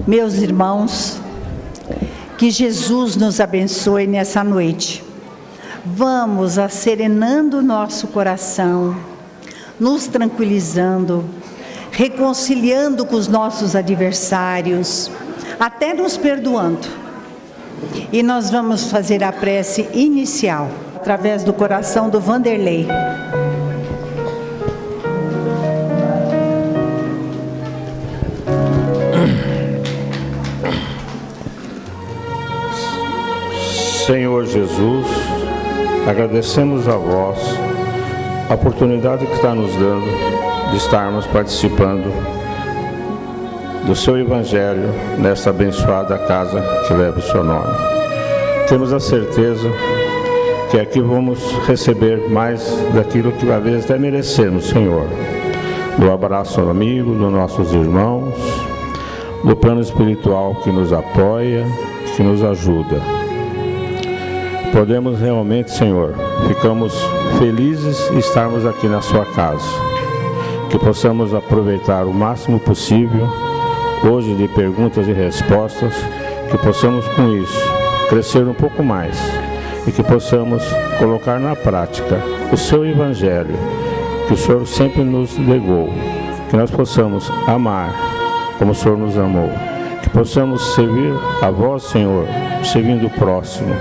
Meus irmãos, que Jesus nos abençoe nessa noite. Vamos acerenando o nosso coração, nos tranquilizando, reconciliando com os nossos adversários, até nos perdoando. E nós vamos fazer a prece inicial, através do coração do Vanderlei. Senhor Jesus, agradecemos a vós a oportunidade que está nos dando de estarmos participando do seu Evangelho nesta abençoada casa que leva o seu nome. Temos a certeza que aqui vamos receber mais daquilo que às vezes até merecemos, Senhor, do abraço amigo, dos nossos irmãos, do plano espiritual que nos apoia, que nos ajuda. Podemos realmente, Senhor, ficamos felizes em estarmos aqui na sua casa. Que possamos aproveitar o máximo possível, hoje de perguntas e respostas, que possamos com isso crescer um pouco mais e que possamos colocar na prática o seu Evangelho, que o Senhor sempre nos legou, que nós possamos amar como o Senhor nos amou, que possamos servir a vós, Senhor, servindo o próximo,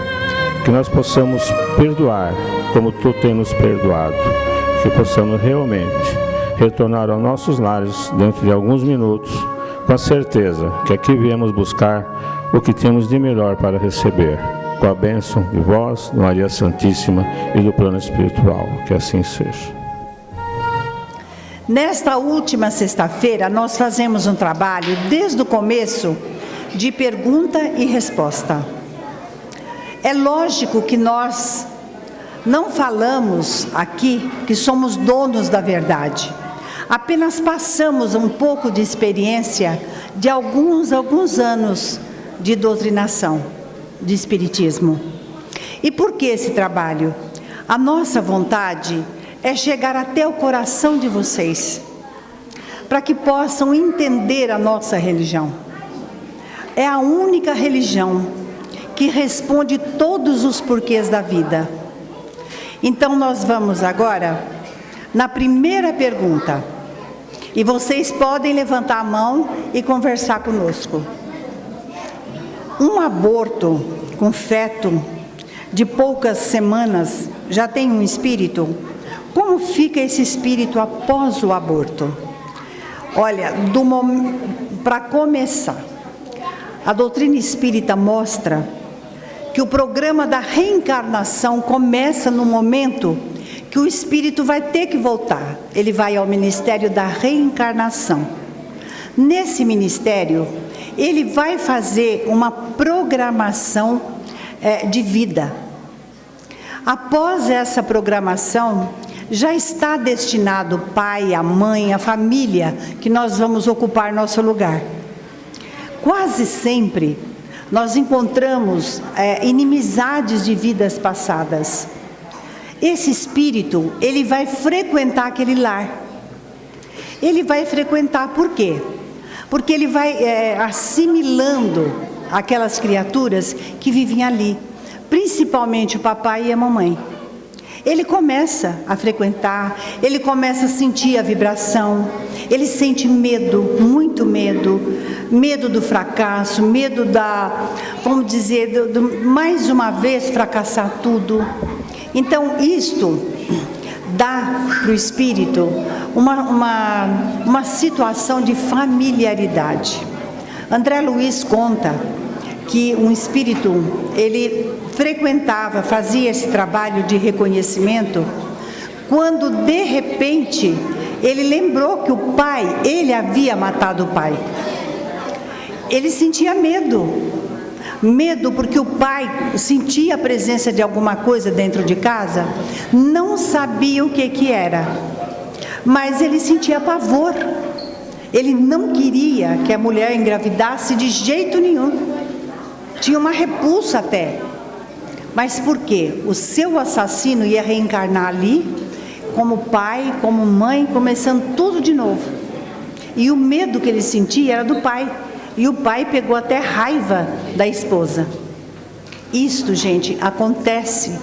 que nós possamos perdoar como Tu tem nos perdoado, que possamos realmente retornar aos nossos lares dentro de alguns minutos, com a certeza que aqui viemos buscar o que temos de melhor para receber, com a bênção de vós, Maria Santíssima e do plano espiritual, que assim seja. Nesta última sexta-feira, nós fazemos um trabalho desde o começo de pergunta e resposta. É lógico que nós não falamos aqui que somos donos da verdade. Apenas passamos um pouco de experiência de alguns anos de doutrinação, de espiritismo. E por que esse trabalho? A nossa vontade é chegar até o coração de vocês, para que possam entender a nossa religião. É a única religião que responde todos os porquês da vida. Então nós vamos agora na primeira pergunta. E vocês podem levantar a mão e conversar conosco. Um aborto com feto de poucas semanas já tem um espírito? Como fica esse espírito após o aborto? Olha, para começar, a doutrina espírita mostra que o programa da reencarnação começa no momento que o espírito vai ter que voltar. Ele vai ao ministério da reencarnação. Nesse ministério, ele vai fazer uma programação de vida. Após essa programação, já está destinado o pai, a mãe, a família, que nós vamos ocupar nosso lugar. Quase sempre, nós encontramos inimizades de vidas passadas. Esse espírito, ele vai frequentar aquele lar. Ele vai frequentar por quê? Porque ele vai assimilando aquelas criaturas que vivem ali, principalmente o papai e a mamãe. Ele começa a frequentar, ele começa a sentir a vibração, ele sente medo, muito medo, medo do fracasso, medo vamos dizer, mais uma vez fracassar tudo. Então isto dá para o espírito uma situação de familiaridade. André Luiz conta que um espírito, ele frequentava, fazia esse trabalho de reconhecimento, quando de repente ele lembrou que o pai, ele havia matado o pai. Ele sentia medo porque o pai sentia a presença de alguma coisa dentro de casa, não sabia o que era, mas ele sentia pavor. Ele não queria que a mulher engravidasse de jeito nenhum. Tinha uma repulsa até. Mas por quê? O seu assassino ia reencarnar ali, como pai, como mãe, começando tudo de novo. E o medo que ele sentia era do pai, E o pai pegou até raiva da esposa. Isto, gente, acontece.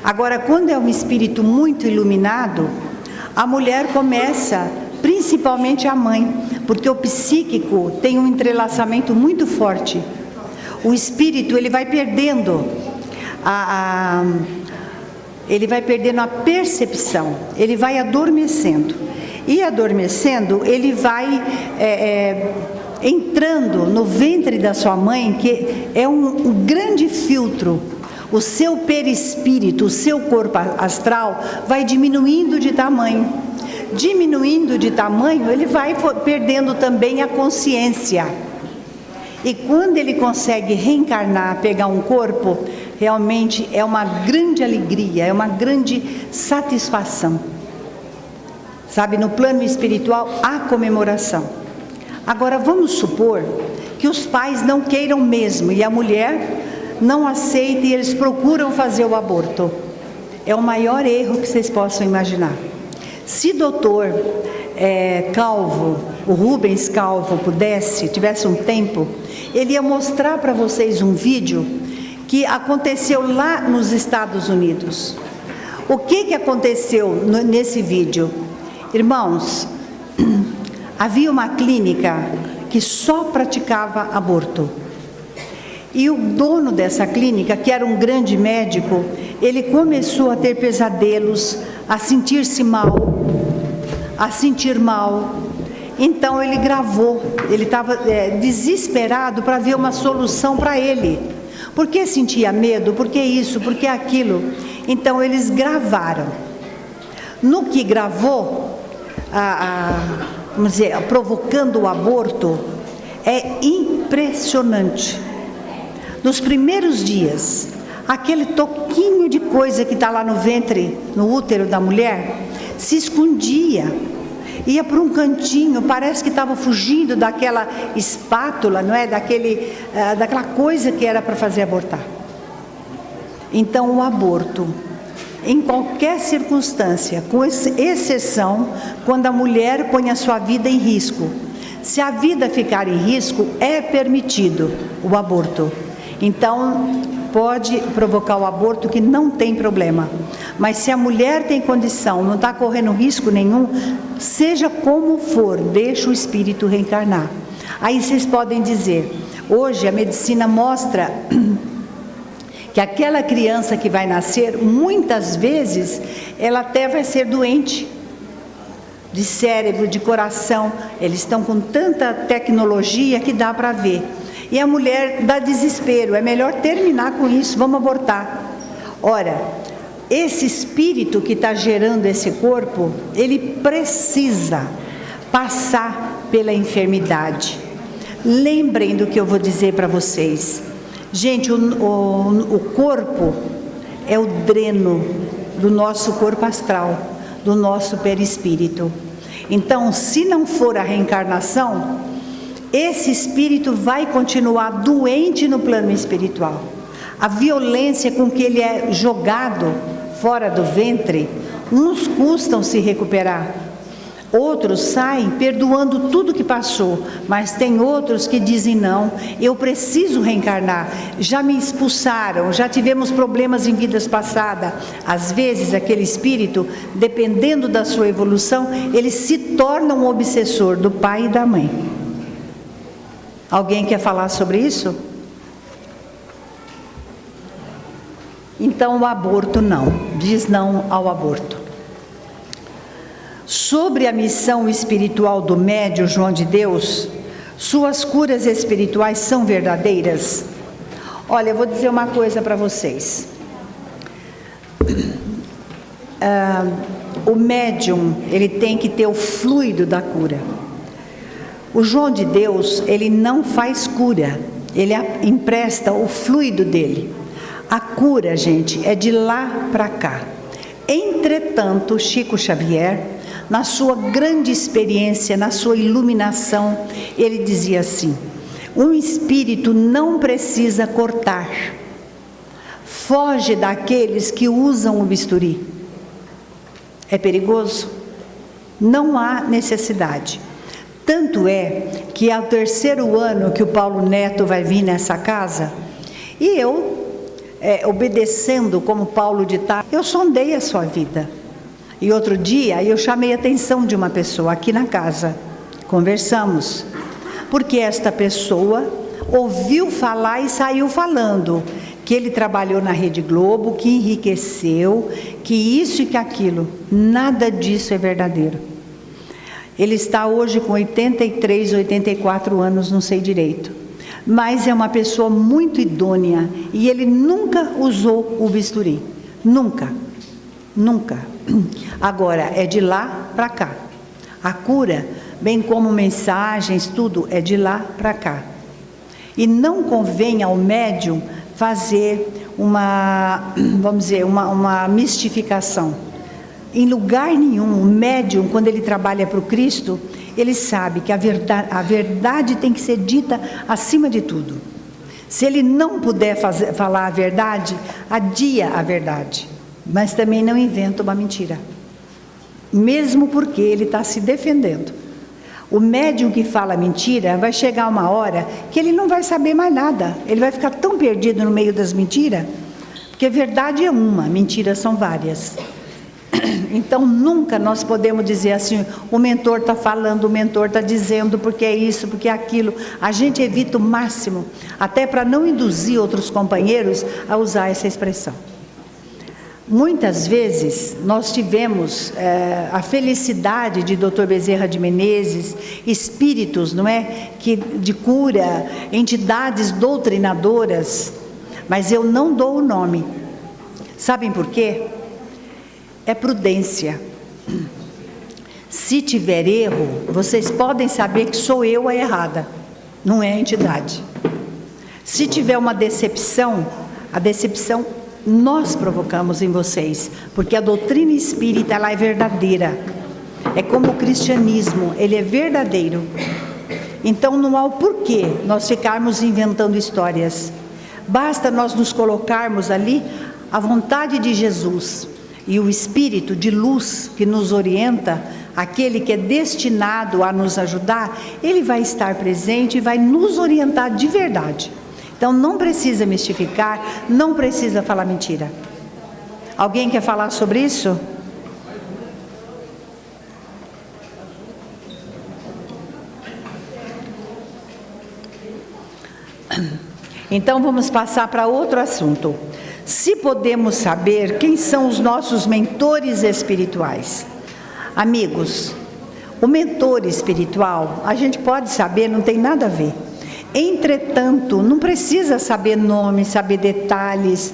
Agora, quando é um espírito muito iluminado, a mulher começa, principalmente a mãe, porque o psíquico tem um entrelaçamento muito forte. O espírito, ele vai perdendo ele vai perdendo a percepção, ele vai adormecendo. E adormecendo, ele vai entrando no ventre da sua mãe, que é um grande filtro. O seu perispírito, o seu corpo astral vai diminuindo de tamanho. Diminuindo de tamanho, ele vai perdendo também a consciência. E quando ele consegue reencarnar, pegar um corpo, realmente é uma grande alegria, é uma grande satisfação. Sabe, no plano espiritual há comemoração. Agora vamos supor que os pais não queiram mesmo e a mulher não aceita e eles procuram fazer o aborto. É o maior erro que vocês possam imaginar. Se doutor Calvo, o Rubens Calvo, tivesse um tempo, ele ia mostrar para vocês um vídeo que aconteceu lá nos Estados Unidos. O que aconteceu nesse vídeo? Irmãos, havia uma clínica que só praticava aborto. E o dono dessa clínica, que era um grande médico, ele começou a ter pesadelos, a sentir-se mal, a sentir mal. Então ele gravou, ele estava desesperado para ver uma solução para ele. Por que sentia medo? Por que isso? Por que aquilo? Então eles gravaram. No que gravou, vamos dizer, provocando o aborto, é impressionante. Nos primeiros dias, aquele toquinho de coisa que está lá no ventre, no útero da mulher, se escondia, ia para um cantinho, parece que estava fugindo daquela espátula, não é? Daquela coisa que era para fazer abortar. Então o aborto, em qualquer circunstância, com exceção quando a mulher põe a sua vida em risco. Se a vida ficar em risco, é permitido o aborto. Então, pode provocar o aborto, que não tem problema. Mas se a mulher tem condição, não está correndo risco nenhum, seja como for, deixa o espírito reencarnar. Aí vocês podem dizer, hoje a medicina mostra que aquela criança que vai nascer, muitas vezes, ela até vai ser doente, de cérebro, de coração. Eles estão com tanta tecnologia que dá para ver. E a mulher dá desespero, é melhor terminar com isso, vamos abortar. Ora, esse espírito que está gerando esse corpo, ele precisa passar pela enfermidade. Lembrem do que eu vou dizer para vocês. Gente, o corpo é o dreno do nosso corpo astral, do nosso perispírito. Então, se não for a reencarnação, esse espírito vai continuar doente no plano espiritual. A violência com que ele é jogado fora do ventre, uns custam se recuperar, outros saem perdoando tudo que passou, mas tem outros que dizem não, eu preciso reencarnar, já me expulsaram, já tivemos problemas em vidas passadas. Às vezes aquele espírito, dependendo da sua evolução, ele se torna um obsessor do pai e da mãe. Alguém quer falar sobre isso? Então o aborto não, diz não ao aborto. Sobre a missão espiritual do médium João de Deus, suas curas espirituais são verdadeiras? Olha, eu vou dizer uma coisa para vocês. O médium, ele tem que ter o fluido da cura. O João de Deus, ele não faz cura, ele empresta o fluido dele. A cura, gente, é de lá para cá. Entretanto, Chico Xavier, na sua grande experiência, na sua iluminação, ele dizia assim: um espírito não precisa cortar, foge daqueles que usam o bisturi. É perigoso? Não há necessidade. Tanto é que é o 3º ano que o Paulo Neto vai vir nessa casa, e eu, obedecendo como Paulo de Tarso, eu sondei a sua vida. E outro dia eu chamei a atenção de uma pessoa aqui na casa, conversamos, porque esta pessoa ouviu falar e saiu falando que ele trabalhou na Rede Globo, que enriqueceu, que isso e que aquilo. Nada disso é verdadeiro. Ele está hoje com 83, 84 anos, não sei direito. Mas é uma pessoa muito idônea e ele nunca usou o bisturi. Nunca. Nunca. Agora, é de lá para cá. A cura, bem como mensagens, tudo é de lá para cá. E não convém ao médium fazer uma, vamos dizer, uma mistificação. Em lugar nenhum, o médium, quando ele trabalha para o Cristo, ele sabe que a verdade tem que ser dita acima de tudo. Se ele não puder falar a verdade, adia a verdade, mas também não inventa uma mentira, mesmo porque ele está se defendendo. O médium que fala mentira, vai chegar uma hora que ele não vai saber mais nada, ele vai ficar tão perdido no meio das mentiras, porque verdade é uma, mentiras são várias. Então nunca nós podemos dizer assim, o mentor está falando, o mentor está dizendo, porque é isso, porque é aquilo. A gente evita o máximo, até para não induzir outros companheiros a usar essa expressão. Muitas vezes nós tivemos a felicidade de Dr. Bezerra de Menezes, espíritos, não é, de cura, entidades doutrinadoras, mas eu não dou o nome. Sabem por quê? É prudência. Se tiver erro, vocês podem saber que sou eu a errada, não é a entidade. Se tiver uma decepção, a decepção nós provocamos em vocês, porque a doutrina espírita ela é verdadeira. É como o cristianismo, ele é verdadeiro. Então não há o porquê nós ficarmos inventando histórias. Basta nós nos colocarmos ali à vontade de Jesus. E o Espírito de luz que nos orienta, aquele que é destinado a nos ajudar, ele vai estar presente e vai nos orientar de verdade. Então não precisa mistificar, não precisa falar mentira. Alguém quer falar sobre isso? Então vamos passar para outro assunto. Se podemos saber quem são os nossos mentores espirituais. Amigos, o mentor espiritual, a gente pode saber, não tem nada a ver. Entretanto, não precisa saber nome, saber detalhes.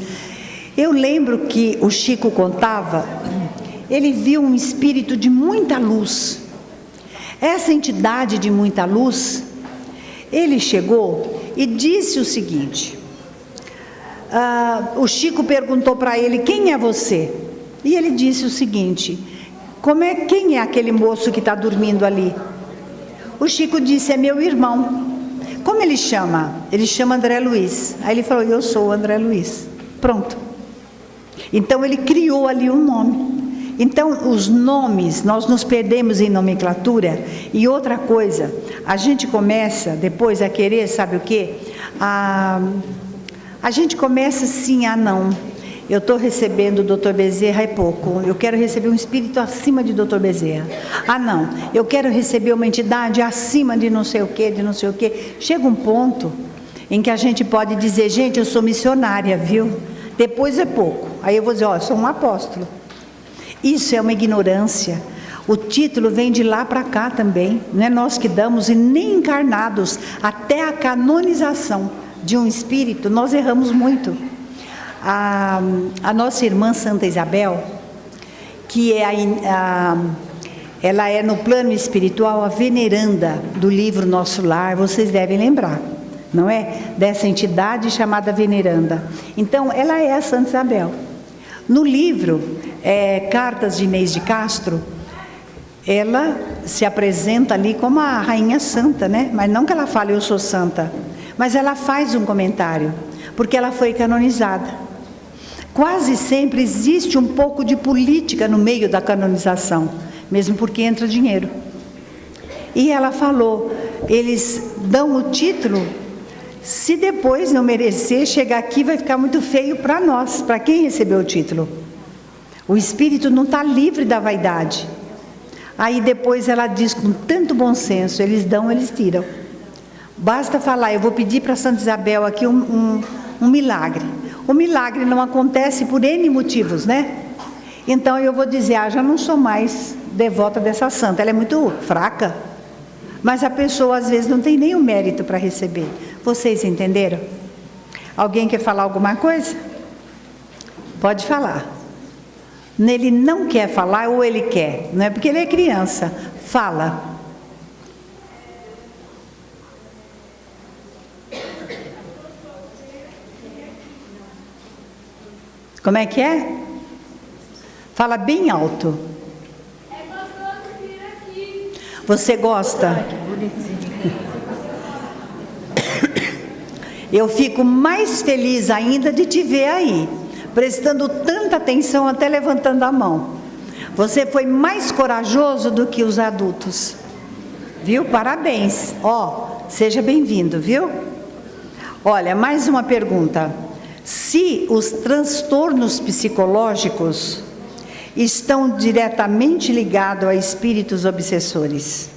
Eu lembro que o Chico contava, ele viu um espírito de muita luz. Essa entidade de muita luz, ele chegou e disse o seguinte, o Chico perguntou para ele, quem é você? E ele disse o seguinte, quem é aquele moço que está dormindo ali? O Chico disse, é meu irmão. Como ele chama? Ele chama André Luiz. Aí ele falou, eu sou o André Luiz. Pronto. Então ele criou ali um nome. Então os nomes, nós nos perdemos em nomenclatura. E outra coisa, a gente começa depois a querer, sabe o quê? A gente começa assim, não, eu estou recebendo o Dr. Bezerra é pouco, eu quero receber um espírito acima de Dr. Bezerra. Não, eu quero receber uma entidade acima de não sei o quê, de não sei o quê. Chega um ponto em que a gente pode dizer, gente, eu sou missionária, viu? Depois é pouco. Aí eu vou dizer, eu sou um apóstolo. Isso é uma ignorância. O título vem de lá para cá também, não é nós que damos, e nem encarnados, até a canonização de um espírito, nós erramos muito. A nossa irmã Santa Isabel, que ela é no plano espiritual a veneranda do livro Nosso Lar, vocês devem lembrar, não é? Dessa entidade chamada veneranda. Então, ela é a Santa Isabel. No livro Cartas de Inês de Castro, ela se apresenta ali como a rainha santa, né? Mas não que ela fale eu sou santa, mas ela faz um comentário, porque ela foi canonizada. Quase sempre existe um pouco de política no meio da canonização, mesmo porque entra dinheiro. E ela falou, eles dão o título, se depois não merecer, chegar aqui vai ficar muito feio para nós, para quem recebeu o título. O espírito não está livre da vaidade. Aí depois ela diz com tanto bom senso, eles dão, eles tiram. Basta falar, eu vou pedir para Santa Isabel aqui um milagre. O milagre não acontece por N motivos, né? Então eu vou dizer, já não sou mais devota dessa santa, ela é muito fraca. Mas a pessoa às vezes não tem nem o mérito para receber. Vocês entenderam? Alguém quer falar alguma coisa? Pode falar. Ele não quer falar ou ele quer, não é porque ele é criança. Fala. Como é que é? Fala bem alto. É gostoso vir aqui. Você gosta? Eu fico mais feliz ainda de te ver aí, prestando tanta atenção, até levantando a mão. Você foi mais corajoso do que os adultos. Viu? Parabéns. Seja bem-vindo, viu? Olha, mais uma pergunta. Se os transtornos psicológicos estão diretamente ligados a espíritos obsessores.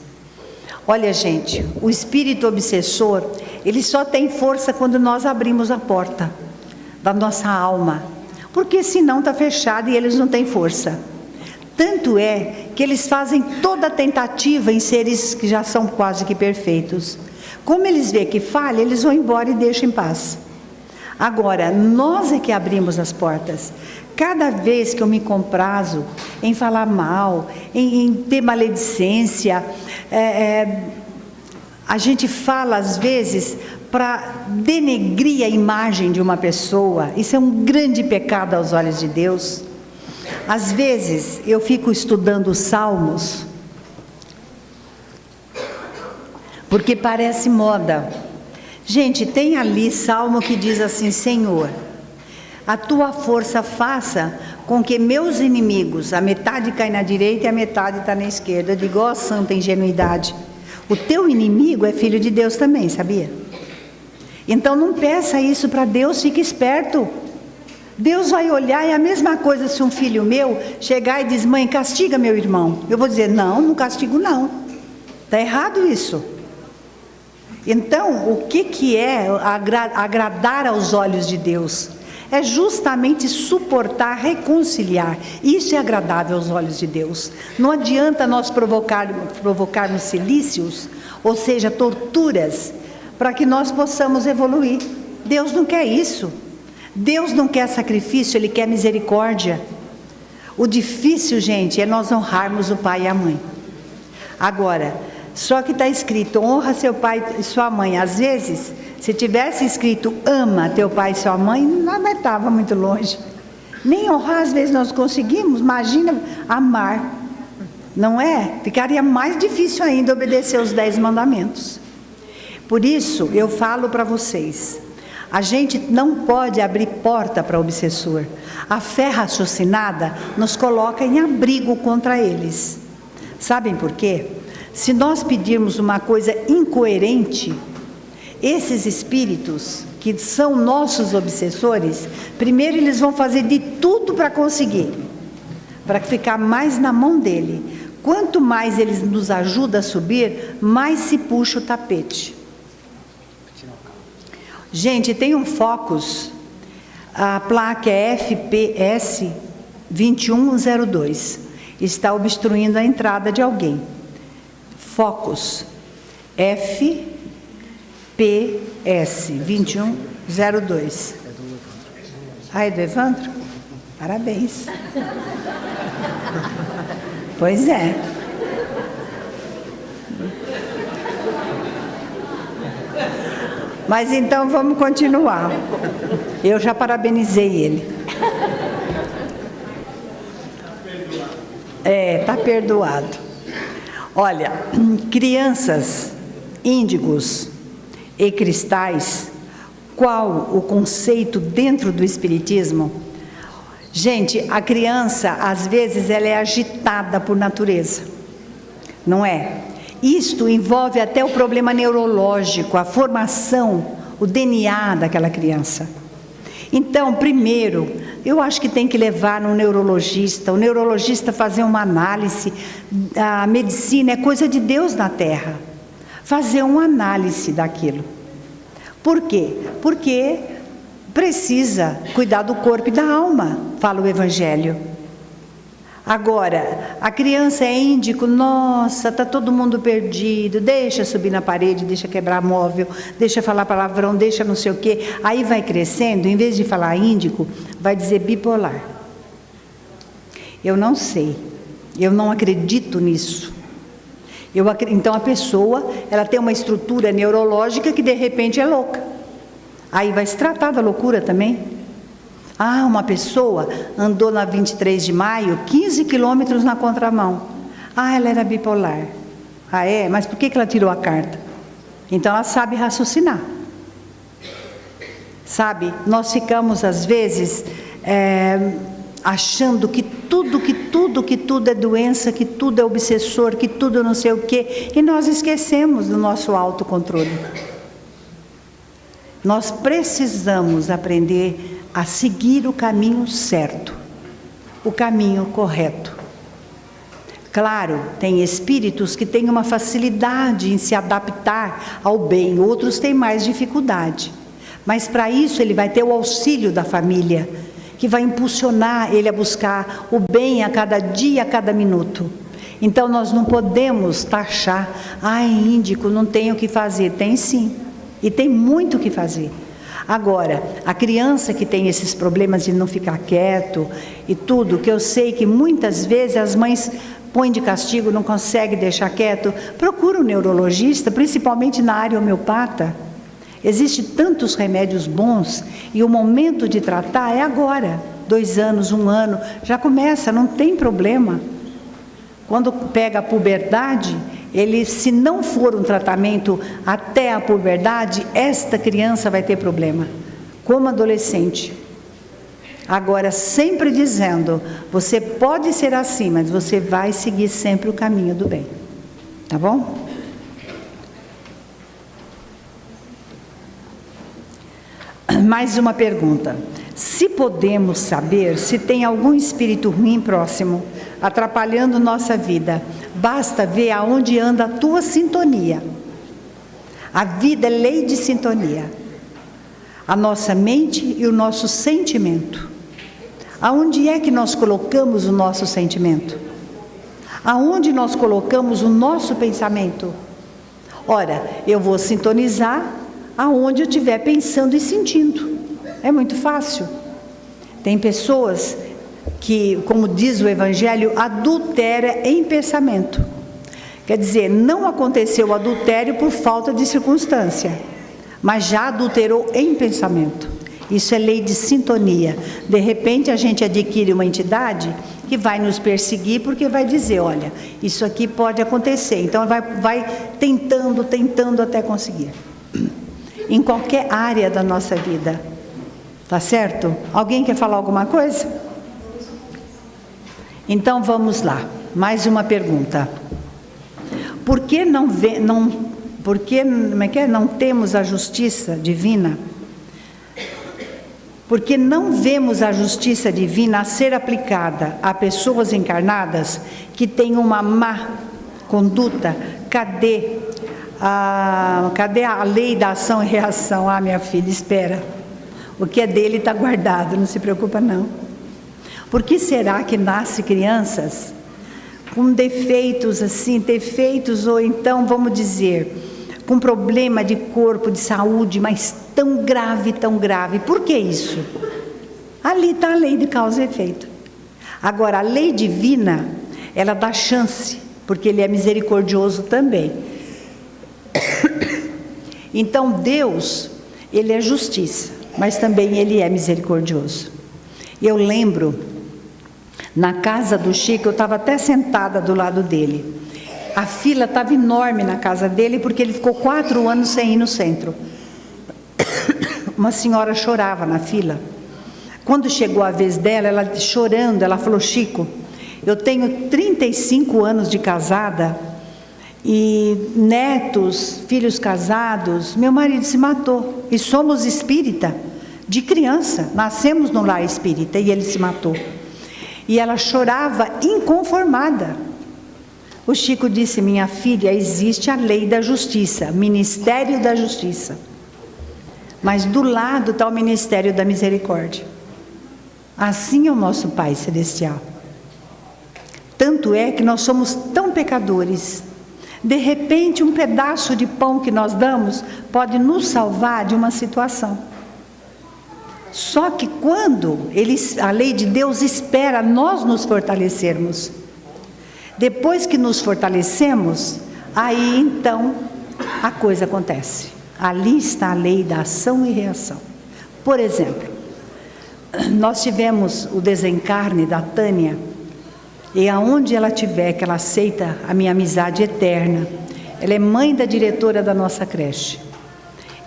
Olha, gente, o espírito obsessor, ele só tem força quando nós abrimos a porta da nossa alma, porque senão está fechado e eles não têm força. Tanto é que eles fazem toda a tentativa em seres que já são quase que perfeitos. Como eles veem que falha, eles vão embora e deixam em paz. Agora, nós é que abrimos as portas. Cada vez que eu me comprazo em falar mal, em ter maledicência, a gente fala às vezes para denegrir a imagem de uma pessoa. Isso é um grande pecado aos olhos de Deus. Às vezes eu fico estudando os salmos, porque parece moda. Gente, tem ali salmo que diz assim: Senhor, a tua força faça com que meus inimigos, a metade cai na direita e a metade está na esquerda. Eu digo, santa ingenuidade, o teu inimigo é filho de Deus também, sabia? Então não peça isso para Deus, fique esperto. Deus vai olhar, é a mesma coisa se um filho meu chegar e diz, mãe, castiga meu irmão. Eu vou dizer, não castigo não. Está errado isso. Então, o que é agradar aos olhos de Deus? É justamente suportar, reconciliar. Isso é agradável aos olhos de Deus. Não adianta nós provocarmos cilícios, ou seja, torturas, para que nós possamos evoluir. Deus não quer isso. Deus não quer sacrifício, Ele quer misericórdia. O difícil, gente, é nós honrarmos o pai e a mãe. Agora, só que está escrito, honra seu pai e sua mãe. Às vezes, se tivesse escrito, ama teu pai e sua mãe, não estava muito longe. Nem honrar, às vezes, nós conseguimos. Imagina amar, não é? Ficaria mais difícil ainda obedecer os 10 mandamentos. Por isso, eu falo para vocês, a gente não pode abrir porta para o obsessor. A fé raciocinada nos coloca em abrigo contra eles. Sabem por quê? Se nós pedirmos uma coisa incoerente, esses espíritos, que são nossos obsessores, primeiro eles vão fazer de tudo para conseguir, para ficar mais na mão dele. Quanto mais eles nos ajudam a subir, mais se puxa o tapete. Gente, tem um Focus, a placa é FPS 2102, está obstruindo a entrada de alguém. Focus FPS 2102. É do Evandro? Parabéns. Pois é. Mas então vamos continuar. Eu já parabenizei ele. Está perdoado. Olha, crianças, índigos e cristais, qual o conceito dentro do espiritismo? Gente, a criança, às vezes, ela é agitada por natureza, não é? Isto envolve até o problema neurológico, a formação, o DNA daquela criança. Então, primeiro, eu acho que tem que levar no neurologista, o neurologista fazer uma análise. A medicina é coisa de Deus na Terra. Fazer uma análise daquilo. Por quê? Porque precisa cuidar do corpo e da alma, fala o Evangelho. Agora, a criança é índico, nossa, está todo mundo perdido, deixa subir na parede, deixa quebrar móvel, deixa falar palavrão, deixa não sei o quê. Aí vai crescendo, em vez de falar índico, vai dizer bipolar. Eu não sei, eu não acredito nisso. Então a pessoa, ela tem uma estrutura neurológica que de repente é louca. Aí vai se tratar da loucura também. Ah, uma pessoa andou na 23 de maio, 15 quilômetros na contramão. Ah, ela era bipolar. Ah, é? Mas por que ela tirou a carta? Então ela sabe raciocinar. Sabe, nós ficamos às vezes achando que tudo é doença, que tudo é obsessor, que tudo não sei o quê. E nós esquecemos do nosso autocontrole. Nós precisamos aprender a seguir o caminho certo, o caminho correto. Claro, tem espíritos que têm uma facilidade em se adaptar ao bem, outros têm mais dificuldade. Mas para isso ele vai ter o auxílio da família, que vai impulsionar ele a buscar o bem a cada dia, a cada minuto. Então nós não podemos taxar, índico, não tem o que fazer. Tem sim, e tem muito o que fazer. Agora, a criança que tem esses problemas de não ficar quieto e tudo, que eu sei que muitas vezes as mães põem de castigo, não conseguem deixar quieto, procura um neurologista, principalmente na área homeopata. Existem tantos remédios bons e o momento de tratar é agora. 2 anos, 1 ano, já começa, não tem problema. Quando pega a puberdade, se não for um tratamento até a puberdade, esta criança vai ter problema, como adolescente. Agora, sempre dizendo, você pode ser assim, mas você vai seguir sempre o caminho do bem. Tá bom? Mais uma pergunta. Se podemos saber se tem algum espírito ruim próximo, atrapalhando nossa vida, basta ver aonde anda a tua sintonia. A vida é lei de sintonia. A nossa mente e o nosso sentimento. Aonde é que nós colocamos o nosso sentimento? Aonde nós colocamos o nosso pensamento? Ora, eu vou sintonizar aonde eu estiver pensando e sentindo. É muito fácil. Tem pessoas que, como diz o Evangelho, adultera em pensamento. Quer dizer, não aconteceu o adultério por falta de circunstância, mas já adulterou em pensamento. Isso é lei de sintonia. De repente a gente adquire uma entidade que vai nos perseguir porque vai dizer, olha, isso aqui pode acontecer. Então vai tentando até conseguir. Em qualquer área da nossa vida. Tá certo? Alguém quer falar alguma coisa? Então vamos lá. Mais uma pergunta. Por que não temos a justiça divina? Porque não vemos a justiça divina a ser aplicada a pessoas encarnadas que têm uma má conduta? Cadê a lei da ação e reação? Ah, minha filha, espera. O que é dele está guardado, não se preocupa não. Por que será que nasce crianças com defeitos assim, ou então, vamos dizer, com problema de corpo, de saúde, mas tão grave, tão grave? Por que isso? Ali está a lei de causa e efeito. Agora, a lei divina, ela dá chance, porque ele é misericordioso também. Então, Deus, ele é justiça, mas também ele é misericordioso. Eu lembro, na casa do Chico, eu estava até sentada do lado dele. A fila estava enorme na casa dele, porque ele ficou 4 anos sem ir no centro. Uma senhora chorava na fila. Quando chegou a vez dela, ela chorando, ela falou, Chico, eu tenho 35 anos de casada, e netos, filhos casados. Meu marido se matou. E somos espírita, de criança. Nascemos no lar espírita e ele se matou. E ela chorava inconformada. O Chico disse: minha filha, existe a lei da justiça, Ministério da Justiça. Mas do lado está o Ministério da Misericórdia. Assim é o nosso Pai Celestial. Tanto é que nós somos tão pecadores. De repente, um pedaço de pão que nós damos pode nos salvar de uma situação. Só que quando a lei de Deus espera nós nos fortalecermos, depois que nos fortalecemos, aí então a coisa acontece. Ali está a lei da ação e reação. Por exemplo, nós tivemos o desencarne da Tânia, e aonde ela estiver, que ela aceita a minha amizade eterna, ela é mãe da diretora da nossa creche.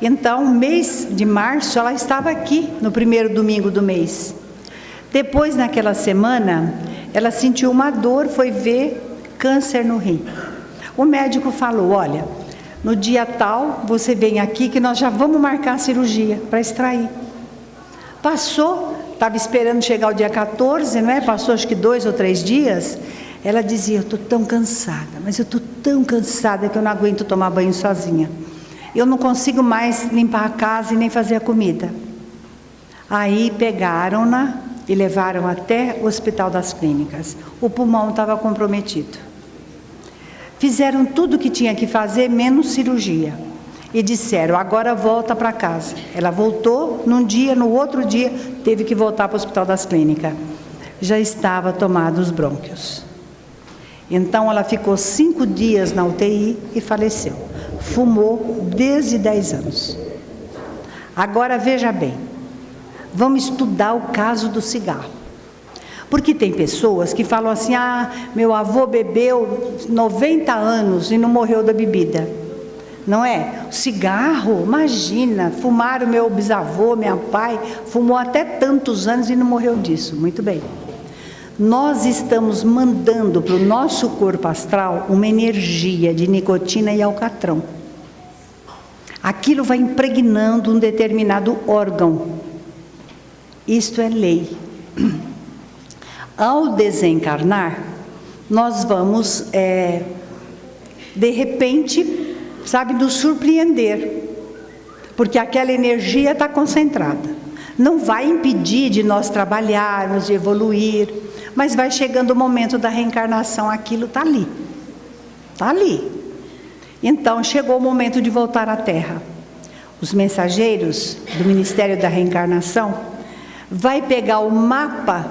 Então, mês de março, ela estava aqui, no primeiro domingo do mês. Depois, naquela semana, ela sentiu uma dor, foi ver câncer no rim. O médico falou: olha, no dia tal, você vem aqui que nós já vamos marcar a cirurgia para extrair. Passou, estava esperando chegar o dia 14, não é? Passou acho que 2 ou 3 dias. Ela dizia: eu estou tão cansada, mas eu estou tão cansada que eu não aguento tomar banho sozinha. Eu não consigo mais limpar a casa e nem fazer a comida. Aí pegaram-na e levaram até o Hospital das Clínicas. O pulmão estava comprometido. Fizeram tudo o que tinha que fazer, menos cirurgia. E disseram: agora volta para casa. Ela voltou num dia, no outro dia teve que voltar para o Hospital das Clínicas. Já estava tomado os brônquios. Então ela ficou 5 dias na UTI e faleceu. Fumou desde 10 anos. Agora veja bem, vamos estudar o caso do cigarro. Porque tem pessoas que falam assim: ah, meu avô bebeu 90 anos e não morreu da bebida. Não é? O cigarro, imagina, fumaram meu bisavô, meu pai, fumou até tantos anos e não morreu disso. Muito bem. Nós estamos mandando para o nosso corpo astral uma energia de nicotina e alcatrão. Aquilo vai impregnando um determinado órgão. Isto é lei. Ao desencarnar, nós vamos, de repente, sabe, nos surpreender, porque aquela energia está concentrada. Não vai impedir de nós trabalharmos, de evoluir, mas vai chegando o momento da reencarnação, aquilo está ali. Está ali. Então, chegou o momento de voltar à Terra. Os mensageiros do Ministério da Reencarnação vai pegar o mapa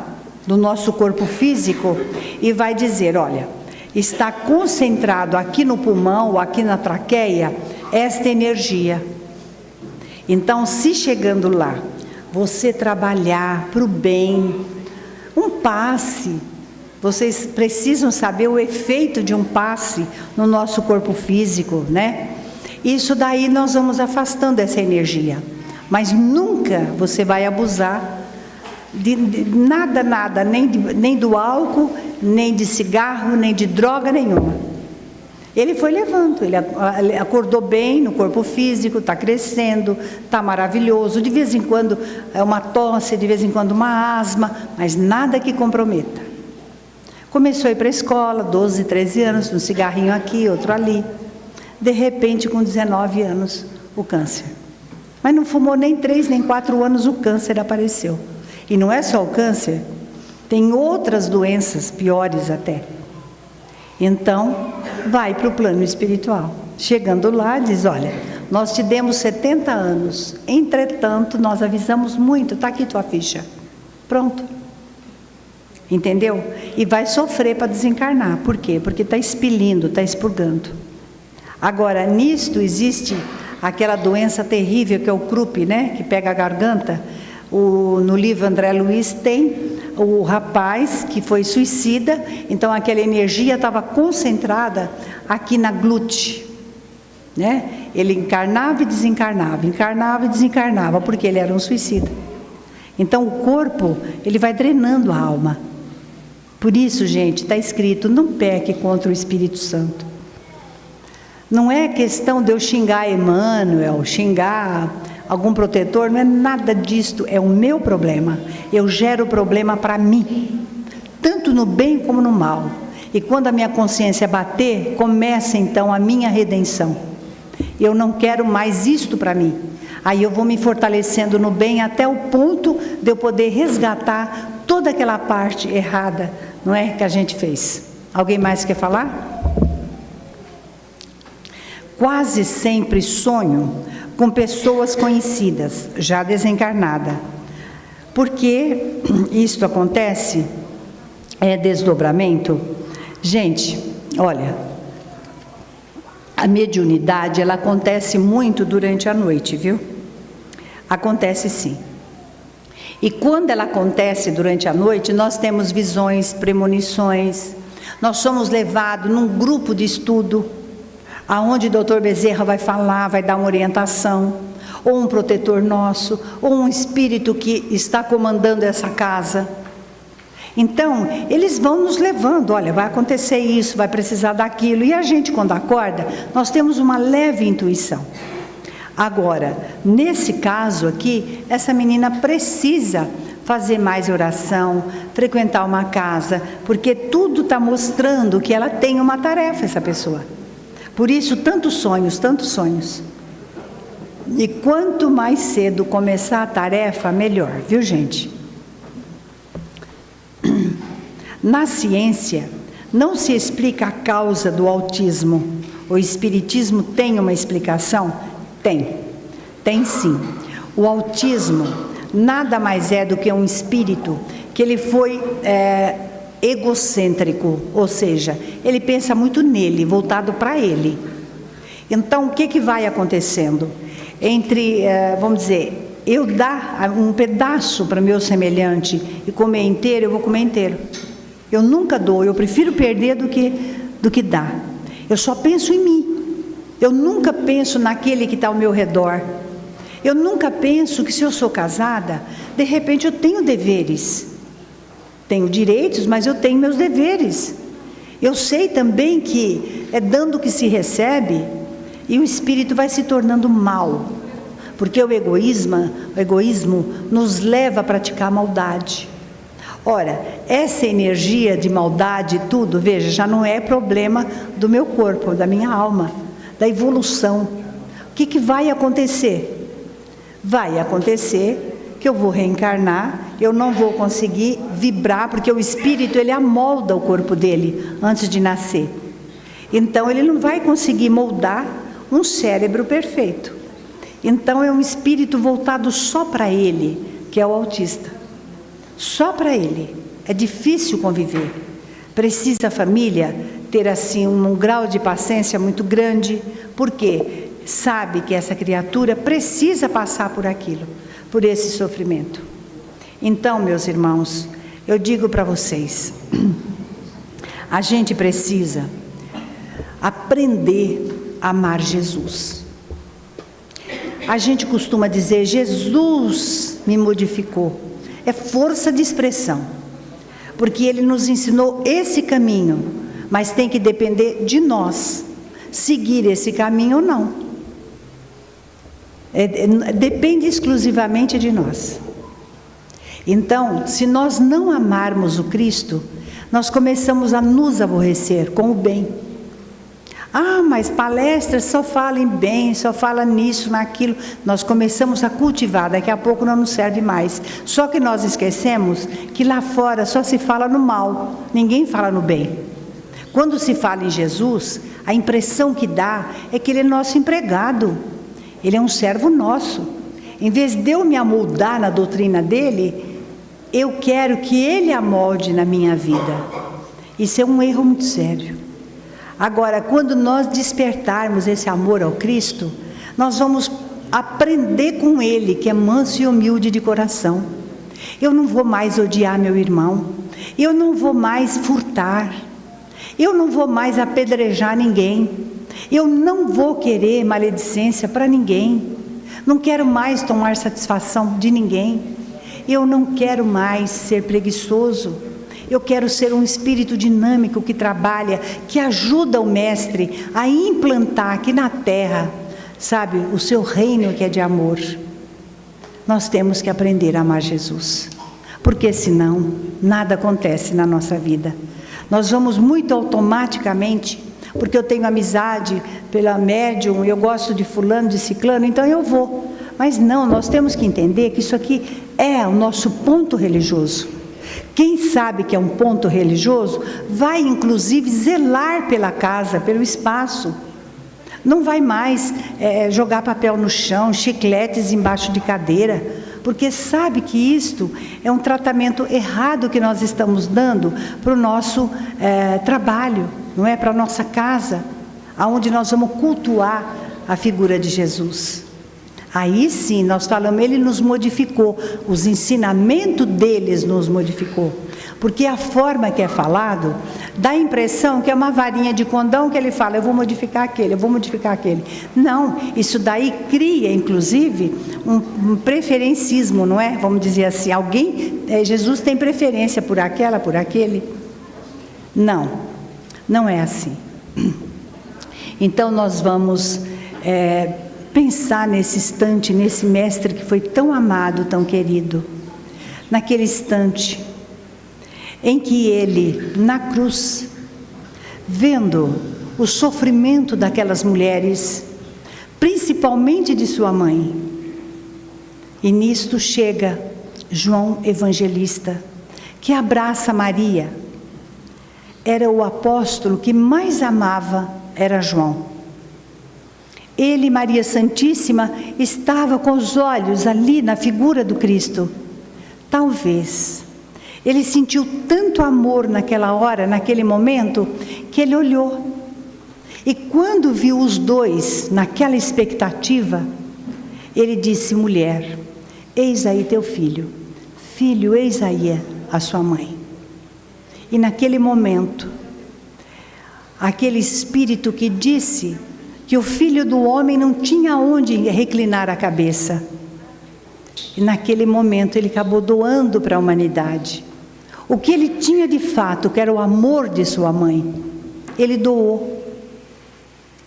do nosso corpo físico e vai dizer: olha, está concentrado aqui no pulmão, ou aqui na traqueia, esta energia. Então, se chegando lá, você trabalhar para o bem, um passe, vocês precisam saber o efeito de um passe no nosso corpo físico, né? Isso daí nós vamos afastando essa energia, mas nunca você vai abusar de nada, nem do álcool, nem de cigarro, nem de droga nenhuma. Ele foi levando, ele acordou bem no corpo físico, está crescendo, está maravilhoso. De vez em quando é uma tosse, de vez em quando uma asma, mas nada que comprometa. Começou a ir para a escola, 12, 13 anos, um cigarrinho aqui, outro ali. De repente, com 19 anos, o câncer. Mas não fumou nem 3, nem 4 anos, o câncer apareceu. E não é só o câncer, tem outras doenças piores até. Então, vai para o plano espiritual. Chegando lá, diz: olha, nós te demos 70 anos, entretanto, nós avisamos muito, está aqui tua ficha. Pronto. Entendeu? E vai sofrer para desencarnar. Por quê? Porque está expelindo, está expurgando. Agora, nisto existe aquela doença terrível que é o croup, né? Que pega a garganta. No livro André Luiz tem o rapaz que foi suicida, então aquela energia estava concentrada aqui na glúte, né? Ele encarnava e desencarnava, porque ele era um suicida. Então o corpo, ele vai drenando a alma. Por isso, gente, está escrito: não peque contra o Espírito Santo. Não é questão de eu xingar Emmanuel, xingar algum protetor, não é nada disto, é o meu problema. Eu gero problema para mim, tanto no bem como no mal. E quando a minha consciência bater, começa então a minha redenção. Eu não quero mais isto para mim. Aí eu vou me fortalecendo no bem até o ponto de eu poder resgatar toda aquela parte errada, não é, que a gente fez. Alguém mais quer falar? Quase sempre sonho com pessoas conhecidas, já desencarnadas. Por que isto acontece? É desdobramento? Gente, olha, a mediunidade, ela acontece muito durante a noite, viu? Acontece sim. E quando ela acontece durante a noite, nós temos visões, premonições, nós somos levados num grupo de estudo, aonde o doutor Bezerra vai falar, vai dar uma orientação, ou um protetor nosso, ou um espírito que está comandando essa casa. Então, eles vão nos levando, olha, vai acontecer isso, vai precisar daquilo, e a gente quando acorda, nós temos uma leve intuição. Agora, nesse caso aqui, essa menina precisa fazer mais oração, frequentar uma casa, porque tudo está mostrando que ela tem uma tarefa, essa pessoa. Por isso, tantos sonhos. E quanto mais cedo começar a tarefa, melhor, viu, gente? Na ciência, não se explica a causa do autismo. O espiritismo tem uma explicação? Tem sim. O autismo nada mais é do que um espírito que ele foi egocêntrico, ou seja, ele pensa muito nele, voltado para ele. Então, o que vai acontecendo? Vamos dizer, eu dar um pedaço para meu semelhante e comer inteiro, eu vou comer inteiro. Eu nunca dou, eu prefiro perder do que dar. Eu só penso em mim. Eu nunca penso naquele que está ao meu redor. Eu nunca penso que se eu sou casada, de repente eu tenho deveres. Tenho direitos, mas eu tenho meus deveres. Eu sei também que é dando que se recebe, e o espírito vai se tornando mal. Porque o egoísmo nos leva a praticar maldade. Ora, essa energia de maldade e tudo, veja, já não é problema do meu corpo, da minha alma, da evolução. O que vai acontecer? Vai acontecer que eu vou reencarnar, eu não vou conseguir vibrar, porque o espírito, ele amolda o corpo dele antes de nascer. Então, ele não vai conseguir moldar um cérebro perfeito. Então, é um espírito voltado só para ele, que é o autista. Só para ele. É difícil conviver. Precisa a família ter assim um grau de paciência muito grande, porque sabe que essa criatura precisa passar por aquilo, por esse sofrimento. Então, meus irmãos, eu digo para vocês, a gente precisa aprender a amar Jesus. A gente costuma dizer, Jesus me modificou. É força de expressão, porque Ele nos ensinou esse caminho, mas tem que depender de nós, seguir esse caminho ou não. Depende exclusivamente de nós. Então, se nós não amarmos o Cristo, nós começamos a nos aborrecer com o bem. Ah, mas palestras só falam em bem, só fala nisso, naquilo. Nós começamos a cultivar, daqui a pouco não nos serve mais. Só que nós esquecemos que lá fora só se fala no mal, ninguém fala no bem. Quando se fala em Jesus, a impressão que dá é que Ele é nosso empregado. Ele é um servo nosso. Em vez de eu me amoldar na doutrina dEle, eu quero que Ele amolde na minha vida. Isso é um erro muito sério. Agora, quando nós despertarmos esse amor ao Cristo, nós vamos aprender com Ele, que é manso e humilde de coração. Eu não vou mais odiar meu irmão, eu não vou mais furtar, eu não vou mais apedrejar ninguém, eu não vou querer maledicência para ninguém, não quero mais tomar satisfação de ninguém, eu não quero mais ser preguiçoso, Eu quero ser um espírito dinâmico que trabalha, que ajuda o Mestre a implantar aqui na terra, sabe, o seu reino que é de amor. Nós temos que aprender a amar Jesus, porque senão nada acontece na nossa vida. Nós vamos muito automaticamente, porque eu tenho amizade pela médium, eu gosto de fulano, de ciclano, então eu vou. Mas não, nós temos que entender que isso aqui é o nosso ponto religioso. Quem sabe que é um ponto religioso, vai inclusive zelar pela casa, pelo espaço. Não vai mais jogar papel no chão, chicletes embaixo de cadeira, porque sabe que isto é um tratamento errado que nós estamos dando para o nosso trabalho, não é? Para a nossa casa, aonde nós vamos cultuar a figura de Jesus. Aí sim, nós falamos, ele nos modificou, os ensinamentos deles nos modificou. Porque a forma que é falado, dá a impressão que é uma varinha de condão que ele fala, eu vou modificar aquele, eu vou modificar aquele. Não, isso daí cria, inclusive, um preferencismo, não é? Vamos dizer assim, Jesus tem preferência por aquela, por aquele. Não, não é assim. Então nós vamos pensar nesse instante, nesse Mestre que foi tão amado, tão querido. Naquele instante em que ele, na cruz, vendo o sofrimento daquelas mulheres, principalmente de sua mãe, e nisto chega João Evangelista, que abraça Maria. Era o apóstolo que mais amava, era João. Ele, Maria Santíssima, estava com os olhos ali na figura do Cristo. Talvez ele sentiu tanto amor naquela hora, naquele momento, que ele olhou. E quando viu os dois naquela expectativa, ele disse, mulher, eis aí teu filho. Filho, eis aí a sua mãe. E naquele momento, aquele espírito que disse que o Filho do Homem não tinha onde reclinar a cabeça. E naquele momento ele acabou doando para a humanidade. O que ele tinha de fato, que era o amor de sua mãe, ele doou.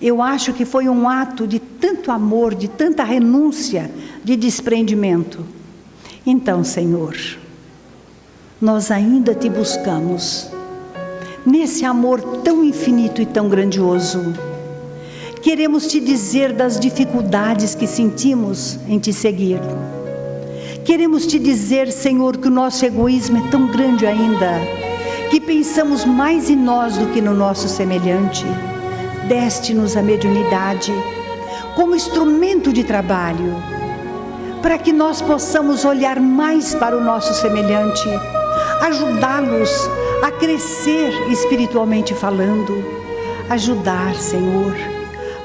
Eu acho que foi um ato de tanto amor, de tanta renúncia, de desprendimento. Então, Senhor, nós ainda te buscamos, nesse amor tão infinito e tão grandioso. Queremos te dizer das dificuldades que sentimos em te seguir. Queremos te dizer, Senhor, que o nosso egoísmo é tão grande ainda, que pensamos mais em nós do que no nosso semelhante. Deste-nos a mediunidade como instrumento de trabalho, para que nós possamos olhar mais para o nosso semelhante, ajudá-los a crescer espiritualmente falando, ajudar, Senhor,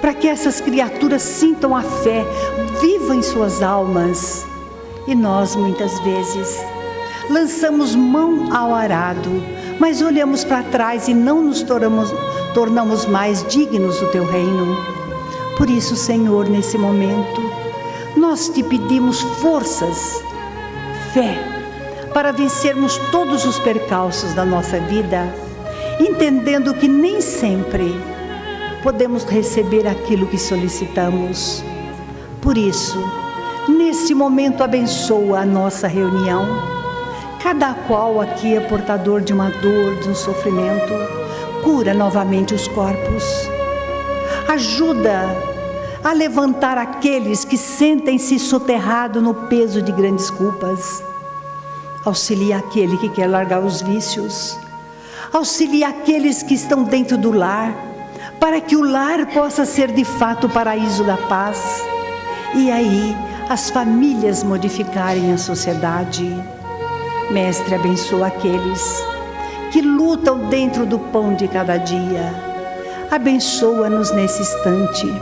para que essas criaturas sintam a fé, vivam em suas almas. E nós, muitas vezes, lançamos mão ao arado, mas olhamos para trás e não nos tornamos mais dignos do teu reino. Por isso, Senhor, nesse momento, nós te pedimos forças, fé, para vencermos todos os percalços da nossa vida, entendendo que nem sempre podemos receber aquilo que solicitamos. Por isso, nesse momento, abençoa a nossa reunião. Cada qual aqui é portador de uma dor, de um sofrimento. Cura novamente os corpos. Ajuda a levantar aqueles que sentem-se soterrados no peso de grandes culpas. Auxilia aquele que quer largar os vícios. Auxilia aqueles que estão dentro do lar, para que o lar possa ser de fato o paraíso da paz. E aí, as famílias modificarem a sociedade. Mestre, abençoa aqueles que lutam dentro do pão de cada dia. Abençoa-nos nesse instante,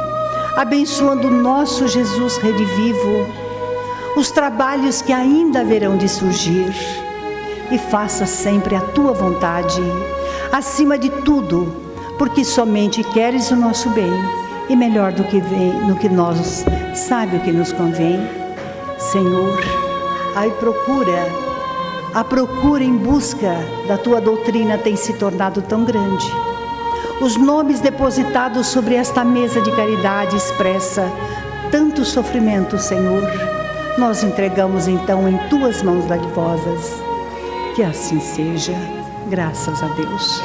abençoando o nosso Jesus redivivo, os trabalhos que ainda haverão de surgir, e faça sempre a tua vontade, acima de tudo, porque somente queres o nosso bem, e melhor do que nós sabe o que nos convém. Senhor, ai procura a procura em busca da tua doutrina tem se tornado tão grande. Os nomes depositados sobre esta mesa de caridade expressa tanto sofrimento, Senhor. Nós entregamos então em tuas mãos dadivosas. Que assim seja, graças a Deus.